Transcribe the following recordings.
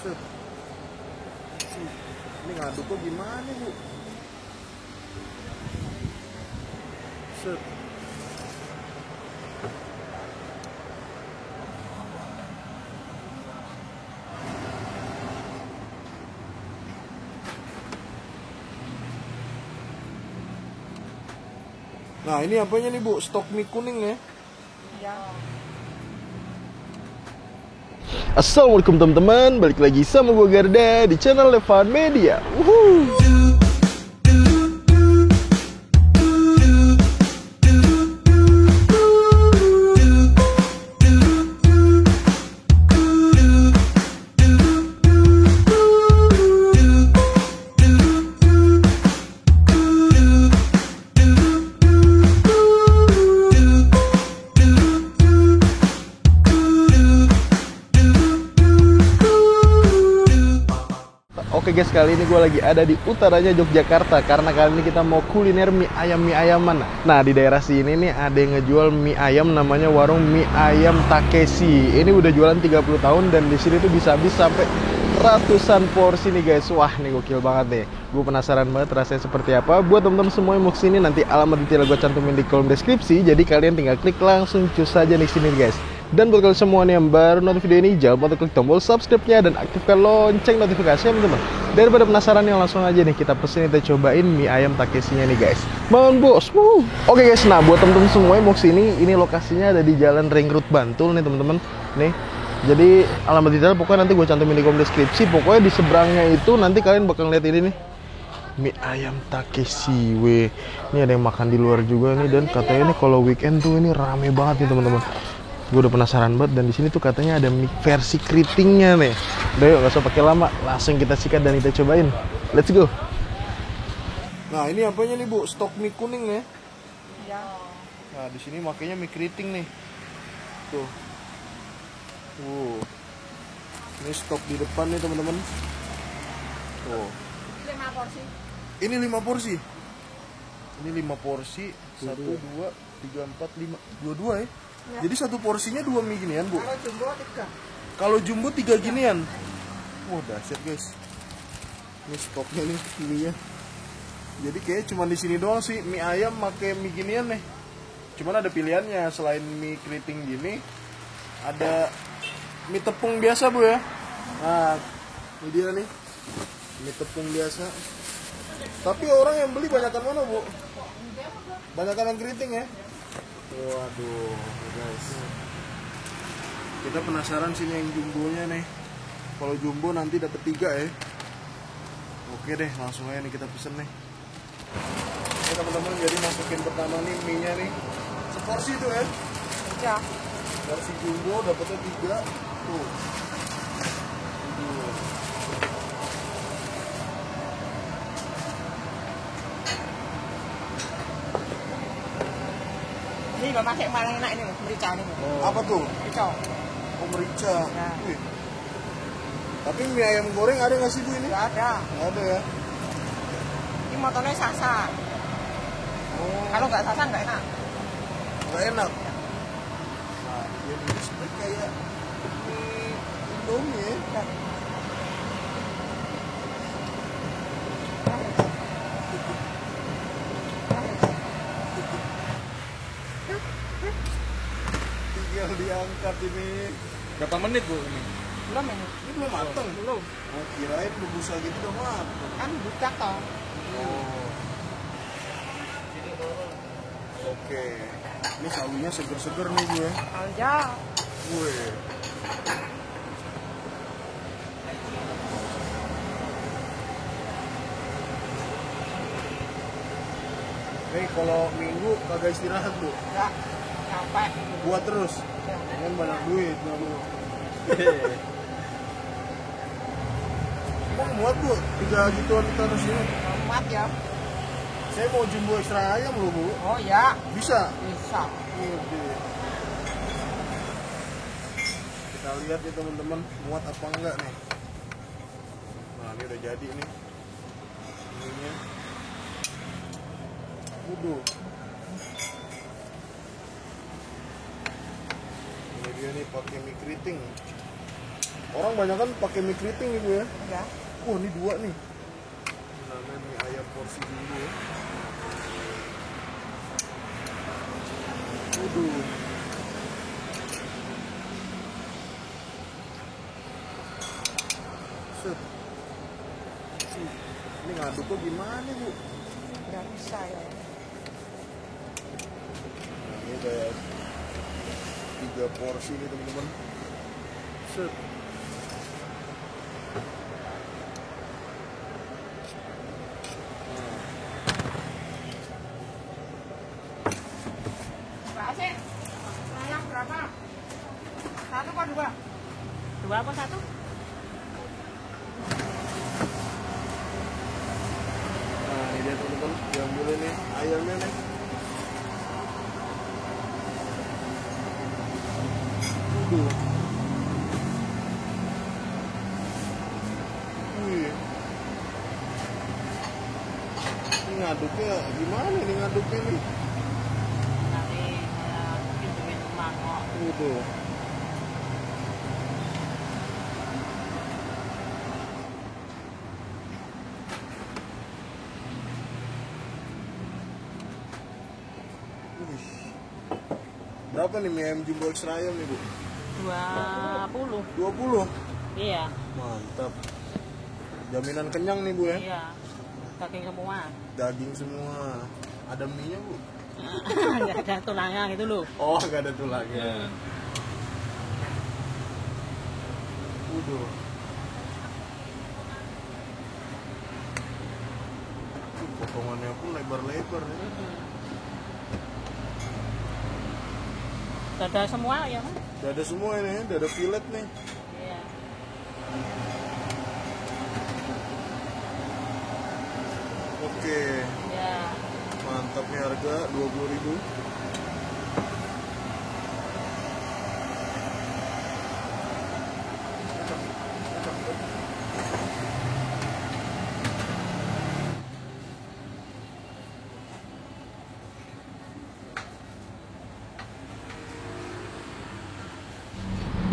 Set. Ini ngaduknya gimana, Bu? Set. Nah, ini apanya nih, Bu? Stok mie kuning ya? Ya. Assalamualaikum teman-teman, balik lagi sama gue Garda di channel Levan Media. Woohoo! Oke guys, kali ini gue lagi ada di utaranya Yogyakarta karena kali ini kita mau kuliner mie ayaman. Nah, di daerah sini nih ada yang ngejual mie ayam namanya warung mie ayam Takeshi. Ini udah jualan 30 tahun dan di sini tuh bisa habis sampai ratusan porsi nih guys. Wah, nih gokil banget nih. Gue penasaran banget rasanya seperti apa. Buat temen-temen semua yang mau kesini, nanti alamat detail gue cantumin di kolom deskripsi. Jadi kalian tinggal klik langsung cus aja nih sini guys. Dan buat kalian semua nih yang baru nonton video ini, jangan lupa klik tombol subscribe-nya dan aktifkan lonceng notifikasinya teman-teman. Daripada penasaran yang langsung aja nih kita pesen, kita cobain mie ayam Takeshi-nya nih guys. Bangun bos. Oke guys, nah buat temen-temen semua yang mau kesini, ini lokasinya ada di Jalan Ring Road Bantul nih teman-teman. Nih. Jadi alamat detail pokoknya nanti gue cantumin di kolom deskripsi. Pokoknya di seberangnya itu nanti kalian bakal lihat ini nih. Mie ayam Takeshi, weh. Ini ada yang makan di luar juga nih, dan katanya nih kalau weekend tuh ini rame banget nih teman-teman. Gue udah penasaran banget, dan di sini tuh katanya ada mie versi keritingnya nih. Udah yuk, gak usah pakai lama, langsung kita sikat dan kita cobain. Let's go. Nah, ini apanya nih, Bu? Stok mie kuning ya? Ya. Nah, di sini makanya mie keriting nih. Tuh. Ini stok di depan nih, teman-teman. Tuh. 5 porsi. Ini 5 porsi. Ini 5 porsi. 1 2 3 4 5. 22 ya? Ya. Jadi satu porsinya 2 mie ginian, Bu. Kalau jumbo 3. Kalau jumbo 3 ginian. Wah, dahsyat, guys. Ini stoknya nih mie-nya. Jadi kayaknya cuma di sini doang sih mie ayam pakai mie ginian nih. Cuman ada pilihannya, selain mie keriting gini, ada mie tepung biasa, Bu ya. Nah, ini dia nih. Mie tepung biasa. Tapi orang yang beli banyakan mana, Bu? Banyakan yang keriting ya? Waduh, guys. Kita penasaran sih yang jumbonya nih. Kalau jumbo nanti dapat 3 ya. Oke deh, langsung aja nih kita pesen nih. Oke teman-teman, jadi masukin pertama nih mie-nya nih. Seporsi tuh ya? Ya. Porsi jumbo dapatnya 3. Tuh. Ini Mbak Masih paling enak ini, merica ini. Apa tuh? Merica. Oh, merica. Ya. Wih. Tapi mie ayam goreng ada nggak sih, Bu, ini? Nggak ada. Nggak ada ya? Ini motornya sasa. Oh. Kalau nggak sasa nggak enak. Nggak enak. Nah, jadi seperti kayak mie Indomie ya. Tinggal diangkat ini. Berapa menit Bu ini? Belum ini. Ini belum matang. Belum. Oh, kirain busa gitu udah matang. Kan budak toh. Oh. Oke. Ini sawinya seger-seger nih gue. Oh ya. Gue. Nih kalau minggu kagak istirahat, Bu. Enggak. Capek. Buat terus. Ya. Kan banyak duit, nggak, Bu. Emang muat, Bu? 3 gituan kita terus ini. Amat ya. Saya mau jumbo ekstra ayam loh, Bu. Oh ya. Bisa? Bisa. Oke. Kita lihat nih teman-teman, muat apa enggak nih. Nah, ini udah jadi nih. Ininya. Waduh. Ini dia nih pakai mie keriting. Orang banyak kan pakai mie keriting ibu ya. Enggak. Oh ini 2 nih. Namanya mie ayam porsi jumbo ya. Waduh. Set. Ini ngaduknya gimana bu? Enggak bisa ya. Nah, ini kayak 3 porsi nih teman-teman. Set. Berapa sih? Ayam berapa? 1 apa 2? 2 apa 1? Nah ini dia teman-teman, diambil nih ayamnya nih. Waduh. Wih. Ini ngaduknya gimana nih ngaduknya nih? Nanti pinjemin mangkok. Waduh. Wih. Berapa nih mie ayam jumbo extra ayam nih bu? 20. 20? Iya. Mantap. Jaminan kenyang nih bu ya? Iya. Daging semua. Daging semua. Ada mie nya bu? Enggak ada tulangnya gitu loh. Oh gak ada tulangnya. Waduh. Potongannya pun lebar-lebar ya. Ada semua ya mas? Dada semua ini, dada filet nih. Iya. Oke, Ya. mantap nih harga 20.000.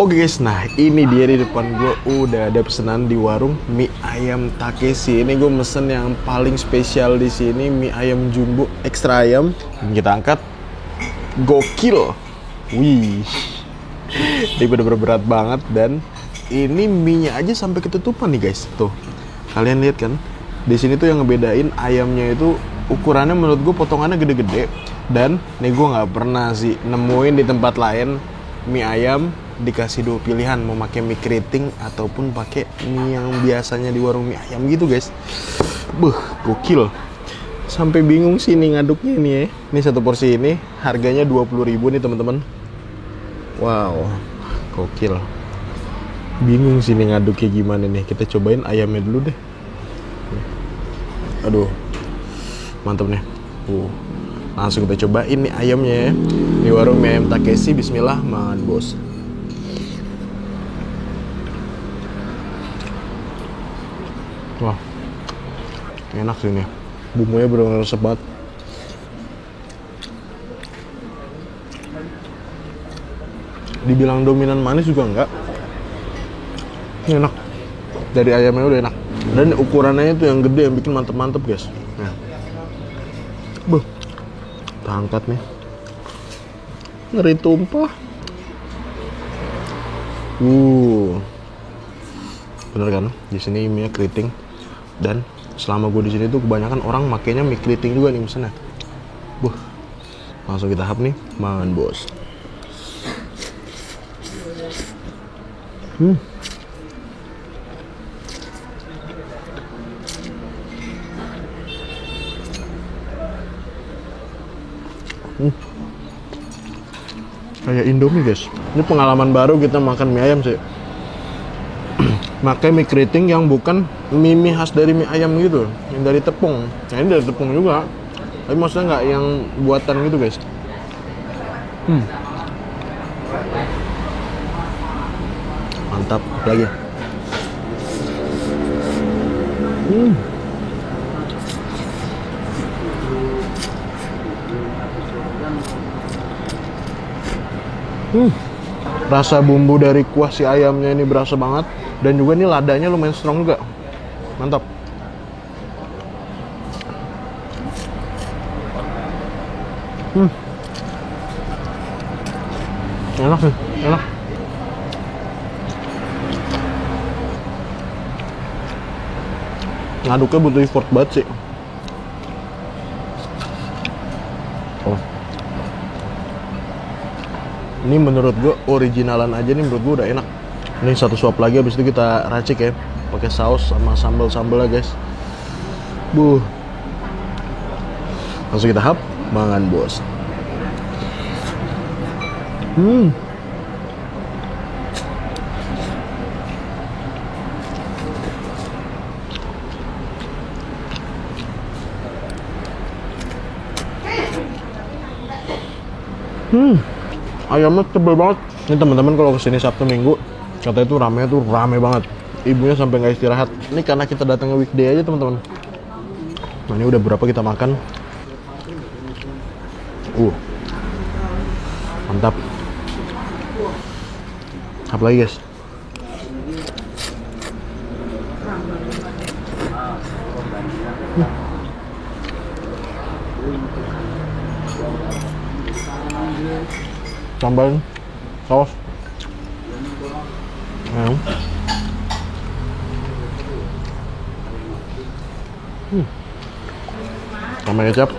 Oke guys, nah ini dia di depan gue udah ada pesanan di warung mie ayam Takeshi. Ini gue mesen yang paling spesial di sini, mie ayam jumbo ekstra ayam. Kita angkat, gokil. Wih, ini bener-bener berat banget dan ini mie-nya aja sampai ketutupan nih guys. Tuh, kalian lihat kan? Di sini tuh yang ngebedain ayamnya itu ukurannya menurut gue potongannya gede-gede. Dan nih gue nggak pernah sih nemuin di tempat lain mie ayam dikasih 2 pilihan, mau pakai mie keriting ataupun pakai mie yang biasanya di warung mie ayam gitu guys. Buh, gokil. Sampai bingung sih nih ngaduknya ini ya. Ini 1 porsi ini harganya 20.000 nih teman-teman. Wow, gokil. Bingung sih nih ngaduknya gimana nih. Kita cobain ayamnya dulu deh. Aduh, mantap nih. Langsung kita cobain nih ayamnya ya. Di warung mie ayam Takeshi. Bismillah, makan bos. Wah, enak sih ini. Bumbunya benar-benar resep banget. Dibilang dominan manis juga enggak. Ini enak. Dari ayamnya udah enak. Dan ukurannya itu yang gede yang bikin mantep-mantep guys. Nah. Buh. Kita angkat nih. Ngeri tumpah. Bener kan? Di sini mie keriting. Dan selama gue di sini tuh kebanyakan orang makainya mie keriting juga nih mesennya. Buh. Langsung kita hap nih, makan bos. Kayak Indomie guys. Ini pengalaman baru kita makan mie ayam sih. Makai mie keriting yang bukan mie khas dari mie ayam gitu, yang dari tepung. Nah ini dari tepung juga, tapi maksudnya nggak yang buatan gitu guys. Mantap lagi. Rasa bumbu dari kuah si ayamnya ini berasa banget. Dan juga ini ladanya lumayan strong juga. Mantap. Enak nih, enak. Ngaduknya butuh effort banget sih. Oh. Ini menurut gue originalan aja nih, menurut gue udah enak. Ini satu suap lagi, habis itu kita racik ya, pakai saus sama sambal-sambalnya guys. Langsung kita hap, mangan bos. Ayamnya tebel banget. Ini teman-teman kalau kesini Sabtu Minggu, katanya tuh rame banget. Ibunya sampai nggak istirahat. Ini karena kita datangnya weekday aja teman-teman. Nah ini udah berapa kita makan? Mantap. Apa lagi guys? Tambahin saus. Tambah kecap.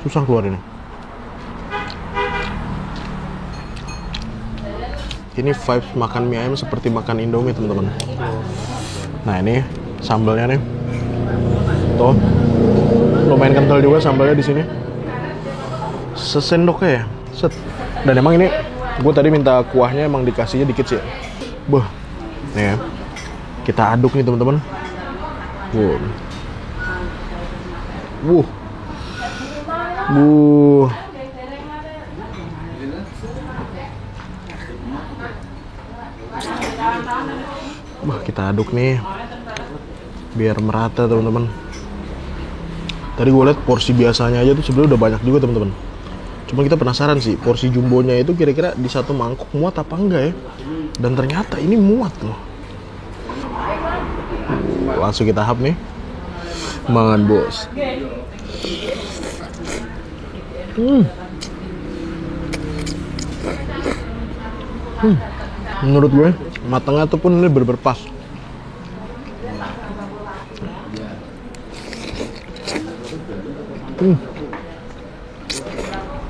Susah keluar ini. Ini vibes makan mie ayam seperti makan Indomie teman-teman. Nah ini sambalnya nih. Tuh. Lumayan kental juga sambalnya di sini. Sesendoknya ya. Set. Dan emang ini gue tadi minta kuahnya emang dikasihnya dikit sih. Nih ya. Kita aduk nih teman-teman. Kita aduk nih biar merata teman-teman. Tadi gue liat porsi biasanya aja tuh sebenarnya udah banyak juga teman-teman. Cuma kita penasaran sih porsi jumbonya itu kira-kira di satu mangkok muat apa enggak ya? Dan ternyata ini muat loh. Langsung kita hap nih. Mangan bos. Menurut gue matangnya tuh pun ini bener-bener pas.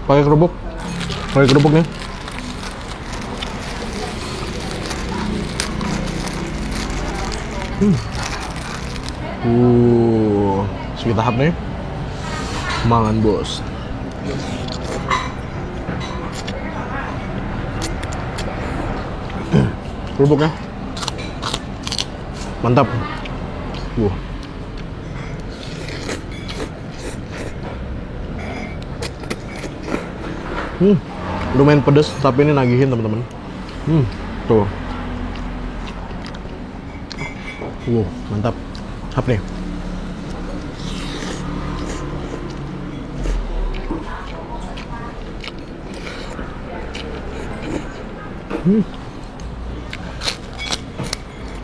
Pakai kerupuknya. Sedikit tahap nih. Mangan bos. Kerupuknya mantap. Lumayan pedas tapi ini nagihin teman-teman. Tuh. Mantap. Hap nih.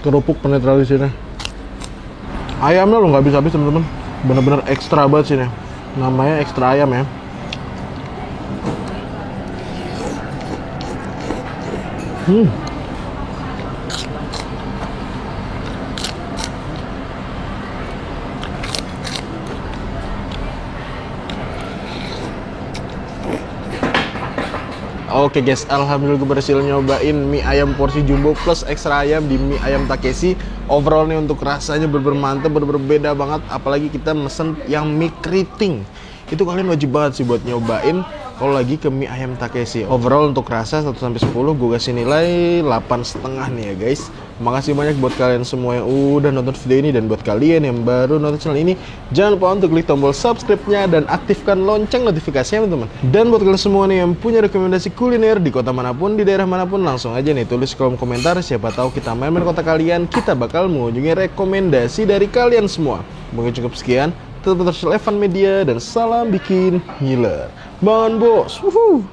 Kerupuk penetralisirnya. Ayamnya lo nggak habis-habis teman-teman. Bener-bener ekstra banget sini. Namanya ekstra ayam ya. Oke guys, alhamdulillah gue berhasil nyobain mie ayam porsi jumbo plus ekstra ayam di mie ayam Takeshi. Overall nih untuk rasanya bener-bener mantep, bener-bener beda banget. Apalagi kita mesen yang mie keriting. Itu kalian wajib banget sih buat nyobain kalau lagi ke mie ayam Takeshi. Overall untuk rasa 1-10 gue kasih nilai 8,5 nih ya guys. Makasih banyak buat kalian semua yang udah nonton video ini. Dan buat kalian yang baru nonton channel ini, jangan lupa untuk klik tombol subscribe-nya dan aktifkan lonceng notifikasinya teman-teman. Dan buat kalian semua nih yang punya rekomendasi kuliner di kota manapun, di daerah manapun, langsung aja nih tulis kolom komentar. Siapa tahu kita main-main kota kalian, kita bakal mengunjungi rekomendasi dari kalian semua. Mungkin cukup sekian. tetap terus Evan Media dan salam bikin ngiler. Bon bos. Wuhu.